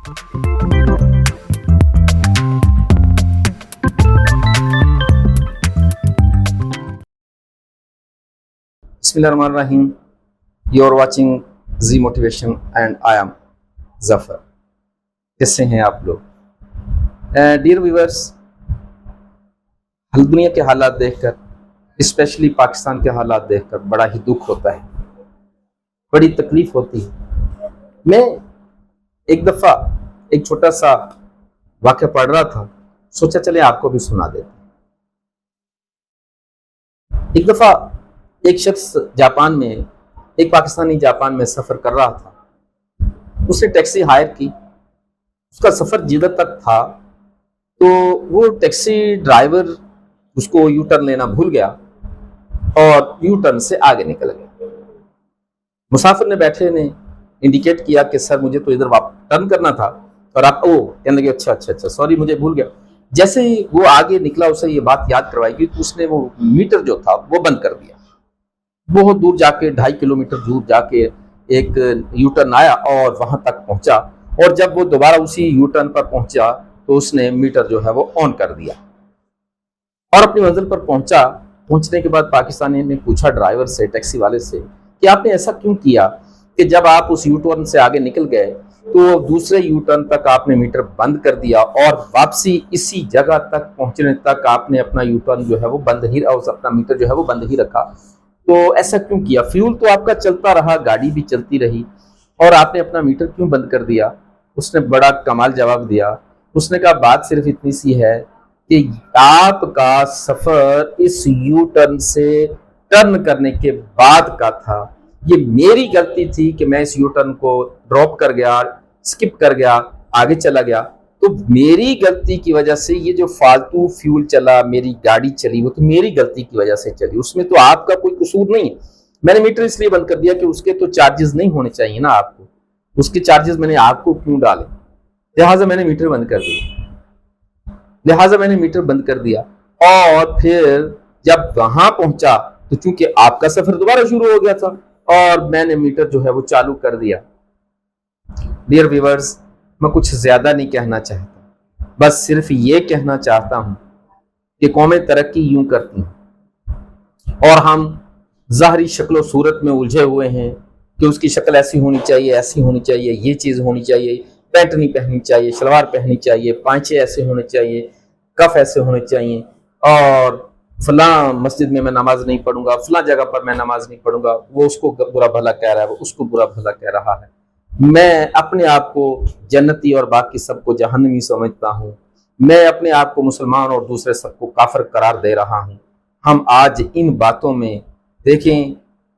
Bismillahirrahmanirrahim. You are watching Z Motivation and I am Zafar. कैसे हैं आप लोग? डियर व्यूअर्स, दुनिया के हालात देखकर, स्पेशली पाकिस्तान के हालात देखकर बड़ा ही दुख होता है, बड़ी तकलीफ होती है। मैं एक दफ़ा एक छोटा सा वाक़या पढ़ रहा था, सोचा चले आपको भी सुना देते। एक दफ़ा एक शख्स जापान में, एक पाकिस्तानी जापान में सफ़र कर रहा था। उसने टैक्सी हायर की, उसका सफ़र जिधर तक था तो वो टैक्सी ड्राइवर उसको यू टर्न लेना भूल गया और यू टर्न से आगे निकल गया। मुसाफिर ने बैठे ने इंडिकेट किया कि सर मुझे तो इधर वापस टर्न करना था, और आप कहने लगे अच्छा सॉरी मुझे भूल गया। जैसे ही वो आगे निकला उसे ये बात याद करवाई गई तो उसने वो मीटर जो था वो बंद कर दिया। बहुत दूर जाके 2.5 किलोमीटर दूर जाके एक यू टर्न आया और वहां तक पहुंचा, और जब वो दोबारा उसी यू टर्न पर पहुंचा तो उसने मीटर जो है वो ऑन कर दिया और अपनी मंजिल पर पहुंचा। पहुंचने के बाद पाकिस्तानी ने पूछा ड्राइवर से, टैक्सी वाले से, कि आपने ऐसा क्यों किया कि जब आप उस यू टर्न से आगे निकल गए तो दूसरे यू टर्न तक आपने मीटर बंद कर दिया और वापसी इसी जगह तक पहुंचने तक आपने अपना यू टर्न जो है वो बंद ही, अपना मीटर जो है वो बंद ही रखा। तो ऐसा क्यों किया? फ्यूल तो आपका चलता रहा, गाड़ी भी चलती रही, और आपने अपना मीटर क्यों बंद कर दिया? उसने बड़ा कमाल जवाब दिया। उसने कहा बात सिर्फ इतनी सी है कि आपका सफर इस यू टर्न से टर्न करने के बाद का था। ये मेरी गलती थी कि मैं इस यू टर्न को ड्रॉप कर गया, स्किप कर गया, आगे चला गया। तो मेरी गलती की वजह से ये जो फालतू फ्यूल चला, मेरी गाड़ी चली, वो तो मेरी गलती की वजह से चली, उसमें तो आपका कोई कसूर नहीं है। मैंने मीटर इसलिए बंद कर दिया कि उसके तो चार्जेस नहीं होने चाहिए ना आपको, उसके चार्जेस मैंने आपको क्यों डाले, लिहाजा मैंने मीटर बंद कर दिया। और फिर जब वहां पहुंचा तो चूंकि आपका सफर दोबारा शुरू हो गया था और मैंने मीटर जो है वो चालू कर दिया। डियर व्यूअर्स, मैं कुछ ज्यादा नहीं कहना चाहता, बस सिर्फ ये कहना चाहता हूं कि कौमें तरक्की यूं करती हैं और हम ज़ाहरी शक्ल सूरत में उलझे हुए हैं कि उसकी शक्ल ऐसी होनी चाहिए, ऐसी होनी चाहिए, ये चीज़ होनी चाहिए, पैंट नहीं पहननी चाहिए, शलवार पहननी चाहिए, पांचे ऐसे होने चाहिए, कफ ऐसे होने चाहिए, और फलां मस्जिद में मैं नमाज नहीं पढ़ूंगा, फलां जगह पर मैं नमाज नहीं पढ़ूंगा, वो उसको बुरा भला कह रहा है, वो उसको बुरा भला कह रहा है। मैं अपने आप को जन्नती और बाकी सबको जहन्नमी समझता हूँ। मैं अपने आप को मुसलमान और दूसरे सबको काफिर करार दे रहा हूँ। हम आज इन बातों में देखें,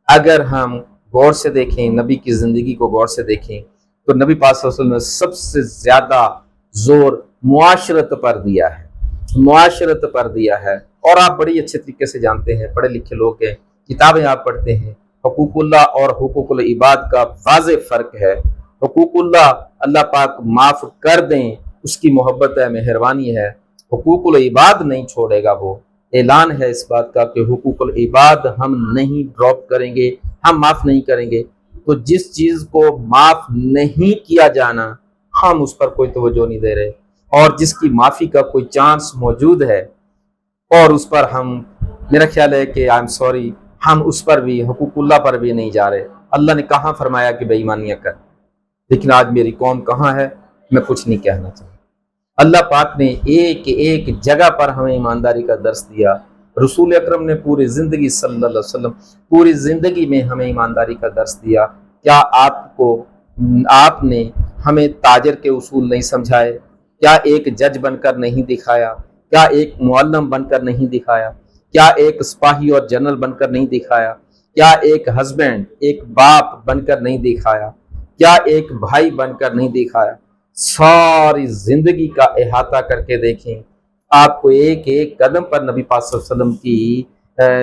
अगर हम गौर से देखें, नबी की जिंदगी को गौर से देखें, तो नबी पाक सल्लल्लाहु अलैहि वसल्लम ने सबसे ज्यादा जोर मुआशरत पर दिया है, मुआशरत पर दिया है। और आप बड़ी अच्छे तरीके से जानते हैं, पढ़े लिखे लोग हैं, किताबें आप पढ़ते हैं, हुकूकुल्लाह और हुकूकुल इबाद का वाज़े फर्क है। हुकूकुल्लाह अल्लाह पाक माफ कर दें, उसकी मोहब्बत है, मेहरबानी है। हुकूकुल इबाद नहीं छोड़ेगा, वो ऐलान है इस बात का कि हुकूकुल इबाद हम नहीं ड्रॉप करेंगे, हम माफ नहीं करेंगे। तो जिस चीज को माफ नहीं किया जाना, हम उस पर कोई तवज्जो नहीं दे रहे, और जिसकी माफी का कोई चांस मौजूद है और उस पर हम, मेरा ख्याल है कि आई एम सॉरी, हम उस पर भी, हुकूकुल्लाह पर भी नहीं जा रहे। अल्लाह ने कहाँ फरमाया कि बेईमानियां कर, लेकिन आज मेरी कौम कहाँ है, मैं कुछ नहीं कहना चाहता। अल्लाह पाक ने एक एक जगह पर हमें ईमानदारी का दर्स दिया। रसूल अकरम ने पूरी जिंदगी सल्लल्लाहु अलैहि वसल्लम, पूरी जिंदगी में हमें ईमानदारी का दर्स दिया। क्या आपने हमें ताजर के उसूल नहीं समझाए? क्या एक जज बनकर नहीं दिखाया? क्या एक मुअल्लिम बनकर नहीं दिखाया? क्या एक सिपाही और जनरल बनकर नहीं दिखाया? क्या एक हस्बैंड, एक बाप बनकर नहीं दिखाया? क्या एक भाई बनकर नहीं दिखाया? सारी जिंदगी का अहाता करके देखें, आपको एक एक कदम पर नबी पाक सल्लल्लाहु अलैहि वसल्लम की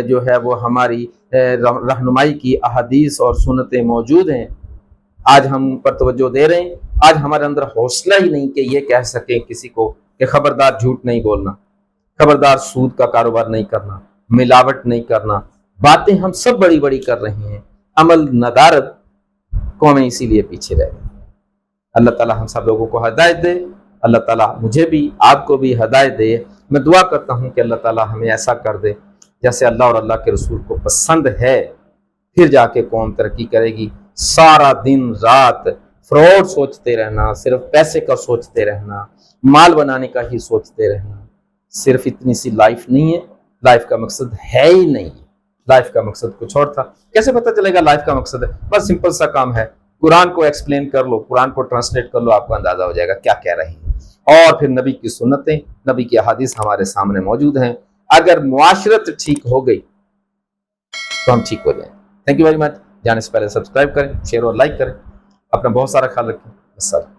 जो है वो हमारी रहनुमाई की अहादीस और सुन्नतें मौजूद हैं। आज हम पर तवज्जो दे रहे हैं। आज हमारे अंदर हौसला ही नहीं कि ये कह सकें किसी को कि खबरदार झूठ नहीं बोलना, खबरदार सूद का कारोबार नहीं करना, मिलावट नहीं करना। बातें हम सब बड़ी बड़ी कर रहे हैं, अमल नदारत कौमें इसीलिए पीछे रह गई। अल्लाह ताला हम सब लोगों को हिदायत दे, अल्लाह ताला मुझे भी आपको भी हिदायत दे। मैं दुआ करता हूँ कि अल्लाह ताला हमें ऐसा कर दे जैसे अल्लाह और अल्लाह के रसूल को पसंद है, फिर जाके कौम तरक्की करेगी। सारा दिन रात फ्रॉड सोचते रहना, सिर्फ पैसे का सोचते रहना, माल बनाने का ही सोचते रहना, सिर्फ इतनी सी लाइफ नहीं है, लाइफ का मकसद है ही नहीं। लाइफ का मकसद कुछ और था। कैसे पता चलेगा लाइफ का मकसद है? बस सिंपल सा काम है, कुरान को एक्सप्लेन कर लो, कुरान को ट्रांसलेट कर लो, आपको अंदाजा हो जाएगा क्या कह रही है। और फिर नबी की सुन्नतें, नबी की अहादीस हमारे सामने मौजूद हैं। अगर मुआशरत ठीक हो गई तो हम ठीक हो जाएं। Thank you very much. जाने से पहले सब्सक्राइब करें, शेयर और लाइक करें। अपना बहुत सारा ख्याल रखें। अस्सलाम।